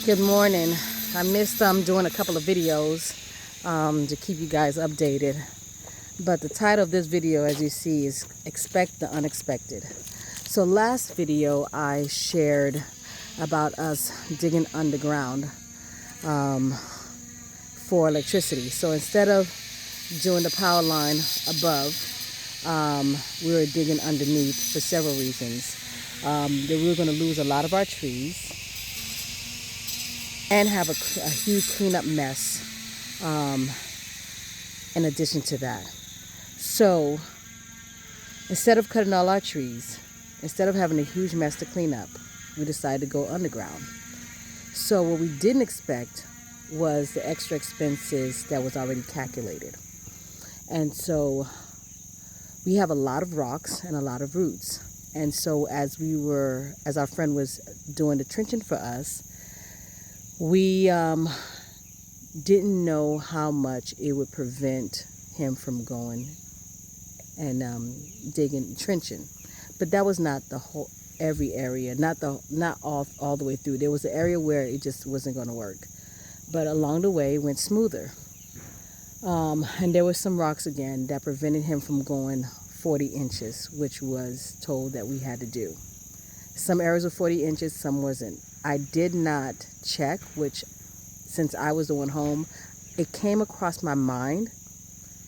Good morning. I missed doing a couple of videos to keep you guys updated. But the title of this video, as you see, is Expect the Unexpected. So last video I shared about us digging underground for electricity. So instead of doing the power line above, we were digging underneath for several reasons. That we were going to lose a lot of our trees and have a huge cleanup mess in addition to that. So instead of cutting all our trees, instead of having a huge mess to clean up, we decided to go underground. So what we didn't expect was the extra expenses that was already calculated. And so we have a lot of rocks and a lot of roots. And so as our friend was doing the trenching for us, we didn't know how much it would prevent him from going and trenching. But that was not the whole, every area, not all the way through. There was an area where it just wasn't going to work. But along the way, it went smoother. And there were some rocks again that prevented him from going 40 inches, which was told that we had to do. Some areas were 40 inches, some wasn't. I did not check, which since I was the one home, it came across my mind,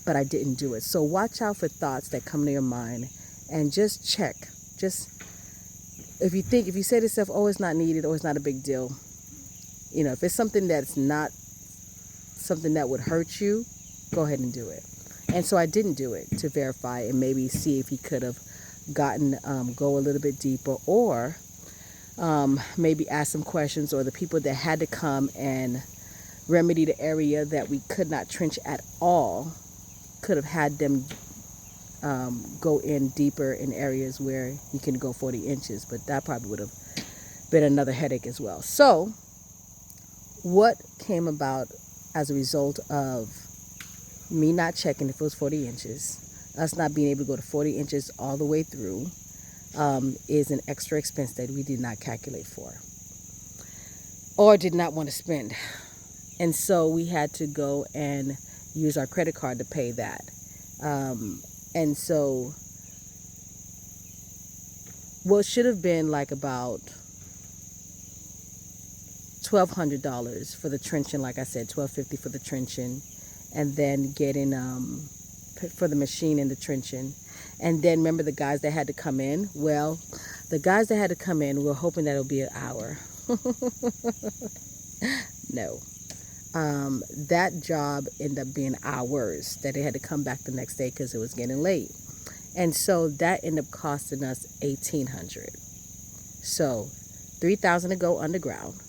but I didn't do it. So watch out for thoughts that come to your mind and just check. Just if you say to yourself, oh, it's not needed or it's not a big deal, if it's something that's not something that would hurt you, go ahead and do it. And so I didn't do it to verify and maybe see if he could have gotten, go a little bit deeper, or maybe ask some questions, or the people that had to come and remedy the area that we could not trench at all, could have had them go in deeper in areas where you can go 40 inches, but that probably would have been another headache as well. So what came about as a result of me not checking if it was 40 inches, us not being able to go to 40 inches all the way through, is an extra expense that we did not calculate for or did not want to spend. And so we had to go and use our credit card to pay that. And so what should have been like about $1,200 for the trenching, like I said, $1,250 for the trenching, and then getting for the machine and the trenching. And then remember the guys that had to come in? Well, the guys that had to come in, we were hoping that it would be an hour. No. That job ended up being hours that they had to come back the next day because it was getting late. And so that ended up costing us $1,800. So $3,000 to go underground,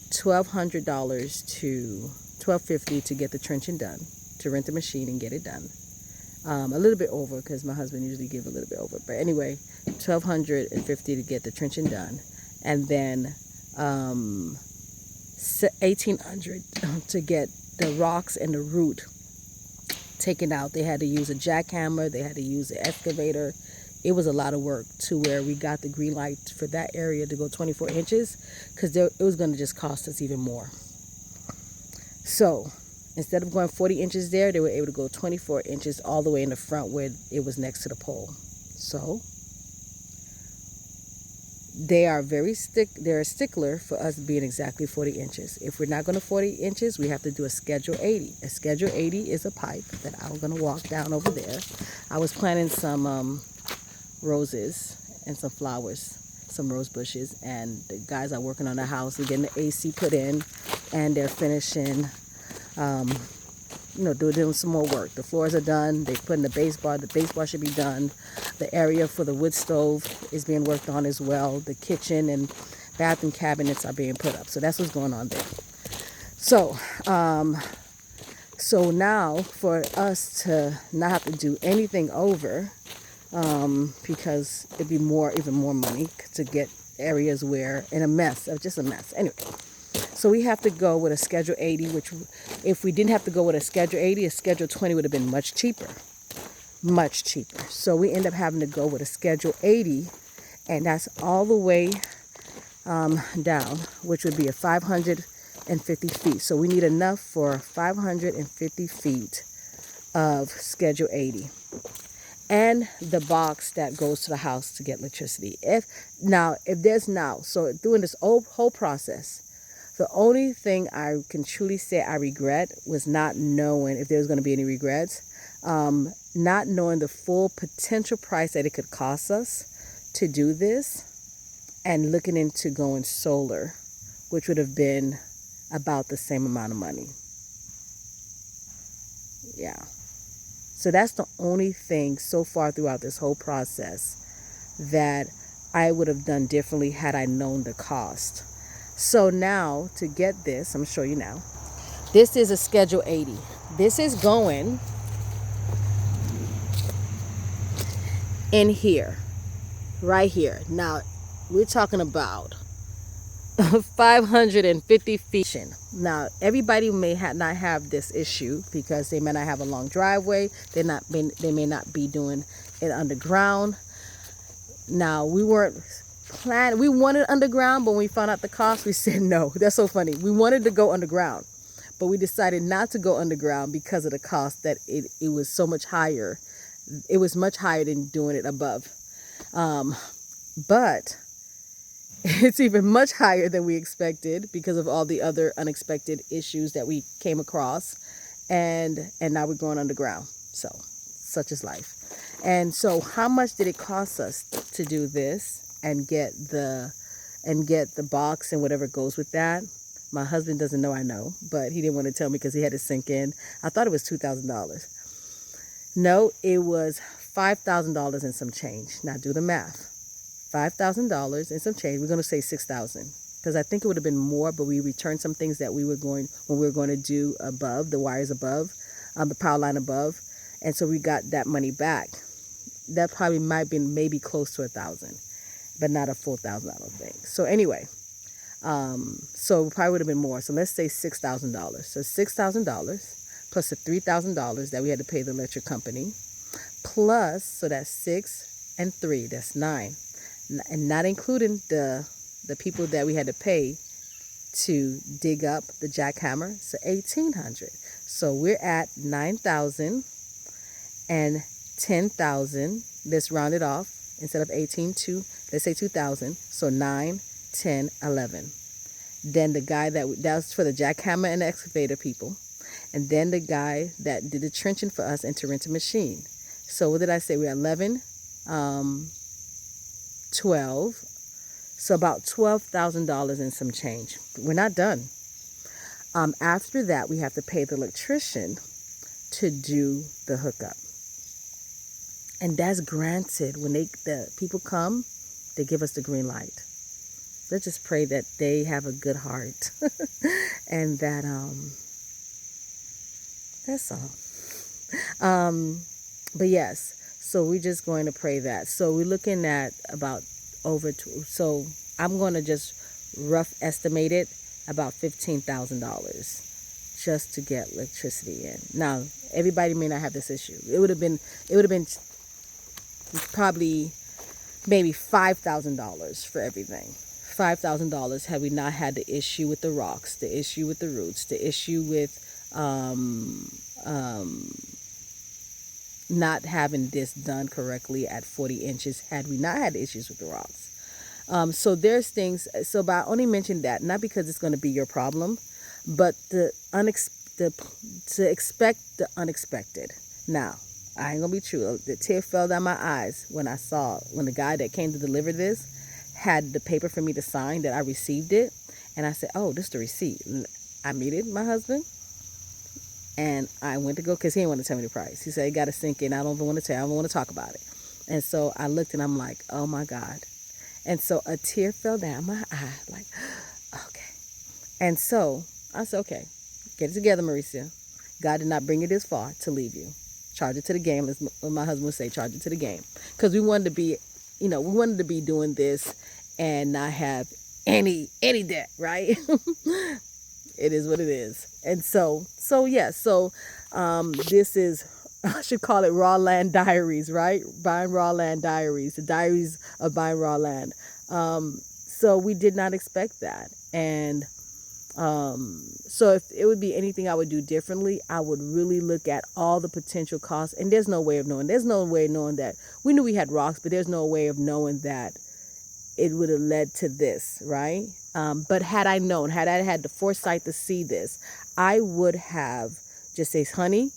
$1,250 to get the trenching done, to rent the machine and get it done. A little bit over because my husband usually gives a little bit over. But anyway, $1,250 to get the trenching done. And then $1,800 to get the rocks and the root taken out. They had to use a jackhammer. They had to use an excavator. It was a lot of work, to where we got the green light for that area to go 24 inches because it was going to just cost us even more. So instead of going 40 inches there, they were able to go 24 inches all the way in the front where it was next to the pole. So they're a stickler for us being exactly 40 inches. If we're not going to 40 inches, we have to do a Schedule 80. A Schedule 80 is a pipe that I'm going to walk down over there. I was planting some roses and some flowers, some rose bushes, and the guys are working on the house and getting the AC put in, and they're finishing doing some more work. The floors are done. They put in the base bar. The base bar should be done. The area for the wood stove is being worked on as well. The kitchen and bathroom cabinets are being put up. So that's what's going on there. So now for us to not have to do anything over, because it'd be even more money to get areas where just a mess. Anyway. So we have to go with a Schedule 80, which if we didn't have to go with a Schedule 80, a Schedule 20 would have been much cheaper. Much cheaper. So we end up having to go with a Schedule 80, and that's all the way down, which would be a 550 feet. So we need enough for 550 feet of Schedule 80. And the box that goes to the house to get electricity. So doing this whole process, the only thing I can truly say I regret was not knowing if there was going to be any regrets, not knowing the full potential price that it could cost us to do this, and looking into going solar, which would have been about the same amount of money. Yeah. So that's the only thing so far throughout this whole process that I would have done differently had I known the cost. So now to get this, I'm going to show you now. This is a Schedule 80. This is going in here, right here. Now we're talking about 550 feet. Now, everybody may not have this issue because they may not have a long driveway. They may not be doing it underground. Now, we weren't planning. We wanted underground, but when we found out the cost, we said no. That's so funny. We wanted to go underground, but we decided not to go underground because of the cost. That it was so much higher. It was much higher than doing it above. But it's even much higher than we expected because of all the other unexpected issues that we came across. And now we're going underground. So, such is life. And so how much did it cost us to do this and get the box and whatever goes with that? My husband doesn't know I know, but he didn't want to tell me because he had to sink in. I thought it was $2,000. No, it was $5,000 and some change. Now do the math. $5,000 and some change. We're going to say $6,000 because I think it would have been more, but we returned some things that we were going to do above, the wires above, the power line above, and so we got that money back. That probably might have been maybe close to $1,000, but not a full $1,000, I don't think. So anyway, so it probably would have been more. So let's say $6,000. So $6,000 plus the $3,000 that we had to pay the electric company, plus, so that's 6 and 3, that's 9. And not including the people that we had to pay to dig up the jackhammer, so $1,800. So we're at $9,000 and $10,000. Let's round it off. Instead of 18 to, let's say 2,000. So 9, 10, 11. Then the guy that was for the jackhammer and the excavator people, and then the guy that did the trenching for us and to rent a machine. So what did I say? We're 11. 12, so about $12,000 and some change. We're not done. After that, we have to pay the electrician to do the hookup, and that's granted when the people come. They give us the green light. Let's just pray that they have a good heart, and that that's all. But yes. So we're just going to pray that. So we're looking at about so I'm going to just rough estimate it about $15,000 just to get electricity in. Now, everybody may not have this issue. It would have been probably maybe $5,000 for everything. $5,000 had we not had the issue with the rocks, the issue with the roots, the issue with not having this done correctly at 40 inches had we not had issues with the rocks. So there's things, so but I only mentioned that, not because it's going to be your problem, but to expect the unexpected. Now, I ain't going to be true. The tear fell down my eyes when the guy that came to deliver this had the paper for me to sign that I received it. And I said, oh, this is the receipt. I muted my husband. And I went to go, because he didn't want to tell me the price. He said, you got to sink in. I don't even want to tell you. I don't want to talk about it. And so I looked and I'm like, oh my God. And so a tear fell down my eye, like, okay. And so I said, okay, get it together, Mauricia. God did not bring you this far to leave you. Charge it to the game, as my husband would say, charge it to the game. Because we wanted to be, we wanted to be doing this and not have any debt, right? It is what it is. And so this is, I should call it Raw Land Diaries, right? Buying Raw Land Diaries, the diaries of buying raw land. So we did not expect that. And so if it would be anything I would do differently, I would really look at all the potential costs. And there's no way of knowing. There's no way of knowing that. We knew we had rocks, but there's no way of knowing that it would have led to this, right? But had I known, had I had the foresight to see this, I would have just said, honey,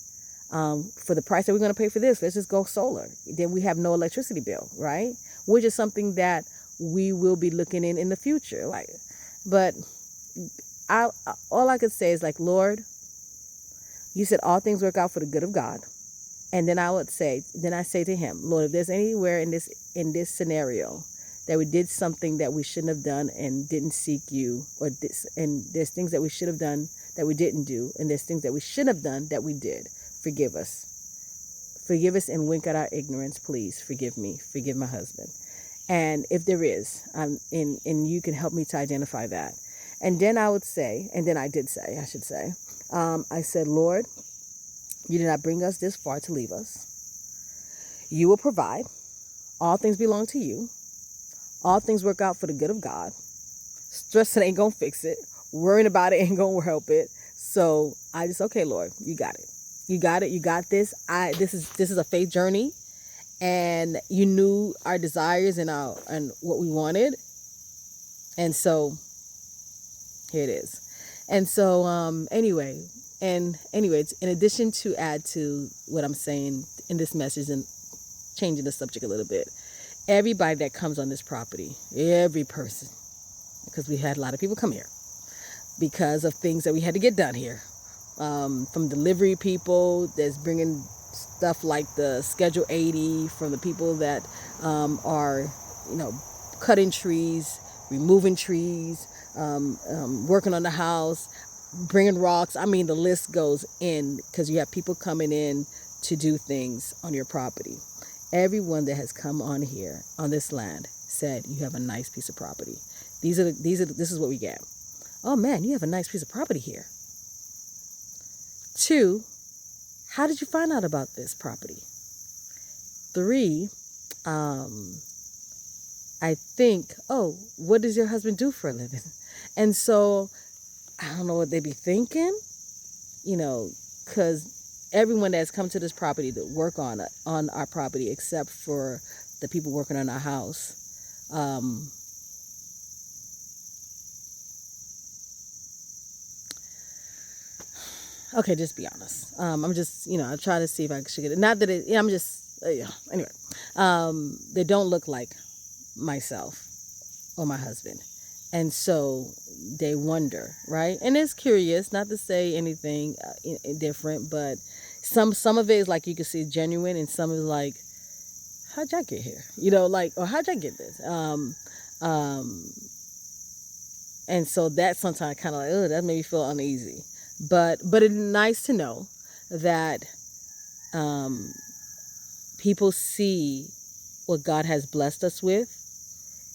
for the price that we're going to pay for this, let's just go solar. Then we have no electricity bill, right? Which is something that we will be looking in the future. But all I could say is like, Lord, you said all things work out for the good of God. And then I say to him, Lord, if there's anywhere in this scenario that we did something that we shouldn't have done and didn't seek you, and there's things that we should have done that we didn't do, and there's things that we shouldn't have done that we did, forgive us. Forgive us and wink at our ignorance, please. Forgive me. Forgive my husband. And if there is, and you can help me to identify that. And then I should say, I said, Lord, you did not bring us this far to leave us. You will provide. All things belong to you. All things work out for the good of God. Stressing ain't going to fix it. Worrying about it ain't going to help it. So I just, okay, Lord, you got it. You got it. You got this. This is a faith journey. And you knew our desires and what we wanted. And so here it is. And so, anyways, in addition to add to what I'm saying in this message and changing the subject a little bit, everybody that comes on this property, every person, because we had a lot of people come here because of things that we had to get done here, from delivery people that's bringing stuff like the Schedule 80, from the people that are, cutting trees, removing trees, working on the house, bringing rocks. I mean, the list goes in because you have people coming in to do things on your property. Everyone that has come on here, on this land, said you have a nice piece of property. This is what we get. Oh man, you have a nice piece of property here. 2, how did you find out about this property? 3, I think, what does your husband do for a living? And so I don't know what they be thinking, because everyone that's come to this property to work on our property, except for the people working on our house, okay, just be honest. I'm just, I try to see if I should get it. Not that it, I'm just, anyway. They don't look like myself or my husband. And so they wonder, right? And it's curious, not to say anything different, but some of it is like you can see genuine, and some is like, how'd y'all get here? Or how'd y'all get this? And so that sometimes kind of like, that made me feel uneasy. But it's nice to know that people see what God has blessed us with.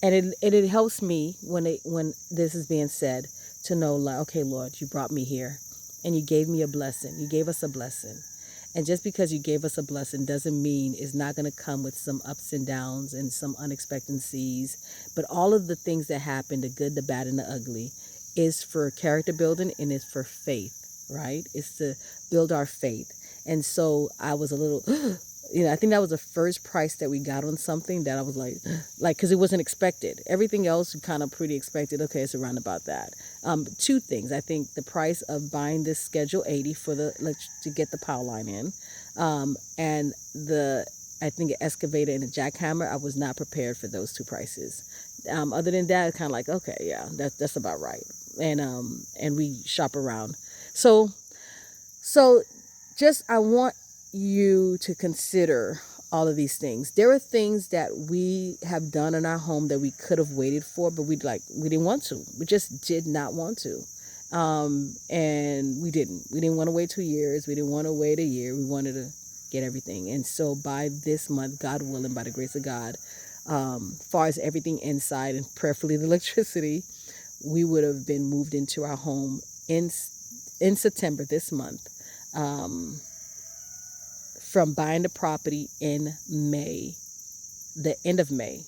And it helps me when this is being said to know, like, okay, Lord, you brought me here and you gave me a blessing. You gave us a blessing. And just because you gave us a blessing doesn't mean it's not going to come with some ups and downs and some unexpectancies. But all of the things that happen, the good, the bad, and the ugly, is for character building and it's for faith, right? It's to build our faith. And so I was a little... I think that was the first price that we got on something that I was like, because it wasn't expected. Everything else you kind of pretty expected. Okay, it's around about that. 2 things. I think the price of buying this Schedule 80 to get the power line in, and I think an excavator and a jackhammer. I was not prepared for those 2 prices. Other than that, it's kind of like, okay, yeah, that's about right. And we shop around. So just I want you to consider all of these things. There are things that we have done in our home that we could have waited for, but we didn't want to. We just did not want to. And we didn't want to wait 2 years. We didn't want to wait a year. We wanted to get everything. And so by this month, God willing, by the grace of God, far as everything inside and prayerfully the electricity, we would have been moved into our home in September this month. From buying the property in May, the end of May.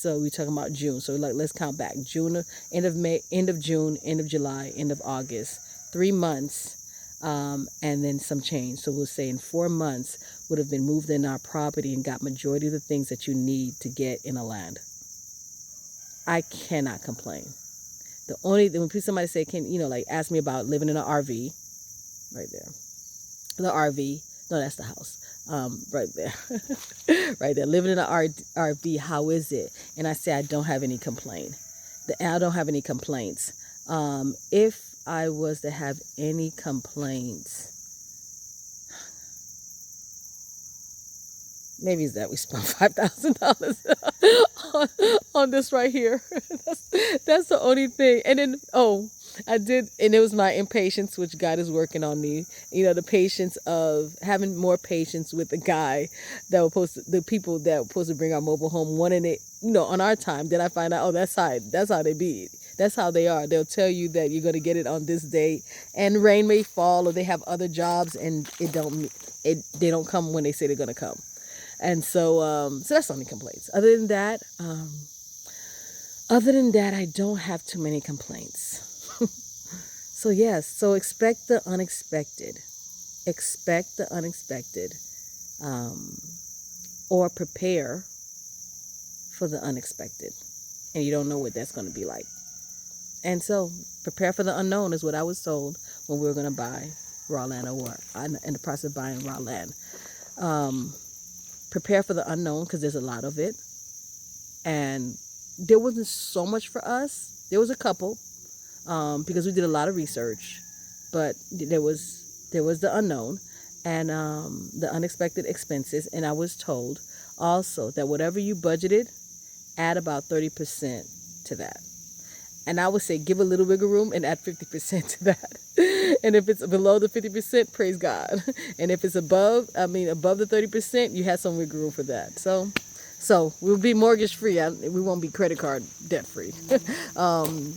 So we're talking about June. So like, let's count back. End of May, end of June, end of July, end of August. 3 months, and then some change. So we'll say in 4 months would have been moved in our property and got majority of the things that you need to get in a land. I cannot complain. The only thing, when somebody say, like ask me about living in an RV, right there. The RV, no, that's the house. Right there. Right there. Living in an RV, how is it? And I say I don't have any complaint. I don't have any complaints. If I was to have any complaints, maybe it's that we spent $5,000 on this right here. That's the only thing. And then, I did, and it was my impatience, which God is working on me. The patience of having more patience with the guy the people that were supposed to bring our mobile home, wanting it, on our time. Then I find out, that's how they be. That's how they are. They'll tell you that you're going to get it on this date, and rain may fall, or they have other jobs, and they don't come when they say they're going to come. And so that's the only complaints. Other than that, I don't have too many complaints. So yes, so expect the unexpected. Expect the unexpected, or prepare for the unexpected, and you don't know what that's going to be like. And so prepare for the unknown is what I was told when we were going to buy raw land, or in the process of buying raw land. Prepare for the unknown, because there's a lot of it. And there wasn't so much for us. There was a couple, because we did a lot of research, but there was the unknown and the unexpected expenses. And I was told also that whatever you budgeted, add about 30% to that. And I would say give a little wiggle room and add 50% to that. And if it's below the 50%, praise God. And if it's above the 30%, you have some wiggle room for that. So we'll be mortgage free. We won't be credit card debt free.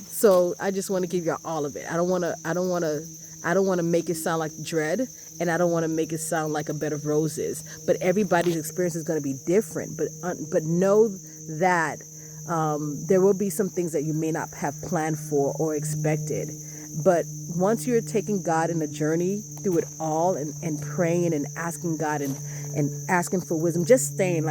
So I just want to give you all of it. I don't want to make it sound like dread, and I don't want to make it sound like a bed of roses. But everybody's experience is going to be different. But know that there will be some things that you may not have planned for or expected. But once you're taking God in a journey through it all, and praying and asking God and asking for wisdom, just staying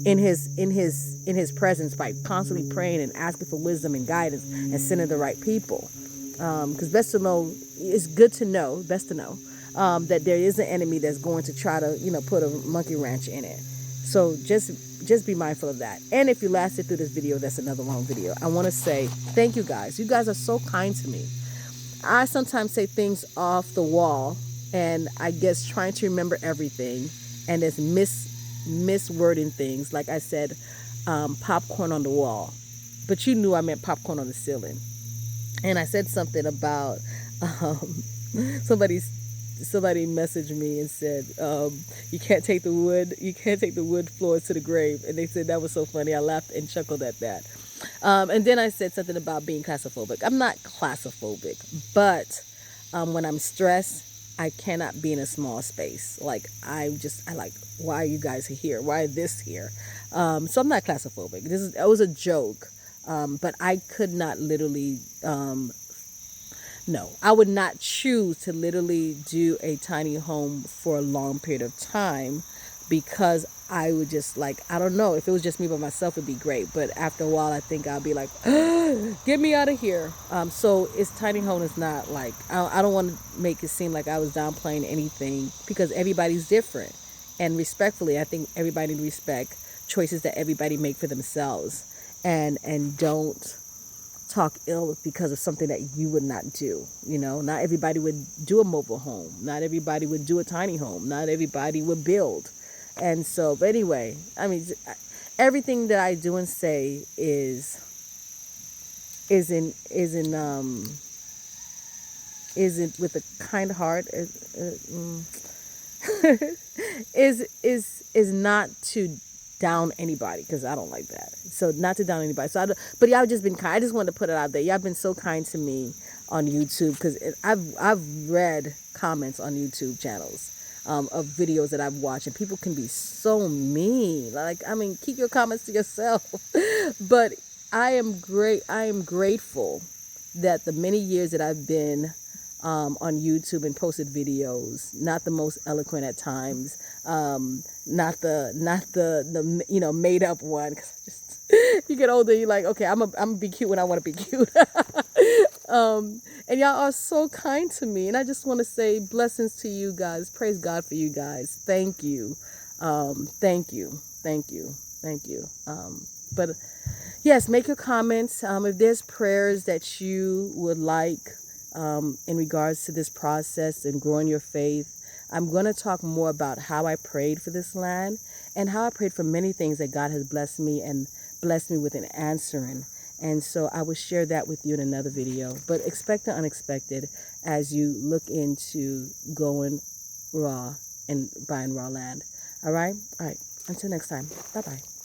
in his presence by constantly praying and asking for wisdom and guidance and sending the right people. Because best to know that there is an enemy that's going to try to put a monkey wrench in it. So just be mindful of that. And if you lasted through this video, that's another long video. I want to say thank you guys. You guys are so kind to me. I sometimes say things off the wall, and I guess trying to remember everything, and there's miswording things. Like I said, popcorn on the wall, but you knew I meant popcorn on the ceiling. And I said something about somebody messaged me and said, you can't take the wood floors to the grave. And they said that was so funny. I laughed and chuckled at that. And then I said something about being claustrophobic. I'm not claustrophobic, but when I'm stressed, I cannot be in a small space. Like I like, why are you guys here? Why is this here? So I'm not claustrophobic. It was a joke. But I could not literally, no, I would not choose to literally do a tiny home for a long period of time, because I would just I don't know, if it was just me by myself, it'd be great. But after a while, I think I'll be like, get me out of here. So tiny home is not I don't want to make it seem like I was downplaying anything, because everybody's different. And respectfully, I think everybody need to respect choices that everybody make for themselves, and don't talk ill because of something that you would not do. Not everybody would do a mobile home. Not everybody would do a tiny home. Not everybody would build. And so, but anyway, I mean, everything that I do and say isn't with a kind heart. Is not to down anybody, because I don't like that. So not to down anybody. But y'all just been kind. I just wanted to put it out there. Y'all been so kind to me on YouTube, because I've read comments on YouTube channels. of videos that I've watched, and people can be so mean. Like, I mean, keep your comments to yourself. But I am grateful that the many years that I've been on YouTube and posted videos, not the most eloquent at times, not the made up one. 'Cause just you get older, you're like, okay, I'm gonna be cute when I want to be cute. And y'all are so kind to me, and I just want to say blessings to you guys. Praise God for you guys. Thank you, thank you, thank you, thank you. But yes, make your comments. If there's prayers that you would like in regards to this process and growing your faith, I'm going to talk more about how I prayed for this land and how I prayed for many things that God has blessed me with in answering. And so I will share that with you in another video. But expect the unexpected as you look into going raw and buying raw land. All right? All right. Until next time. Bye-bye.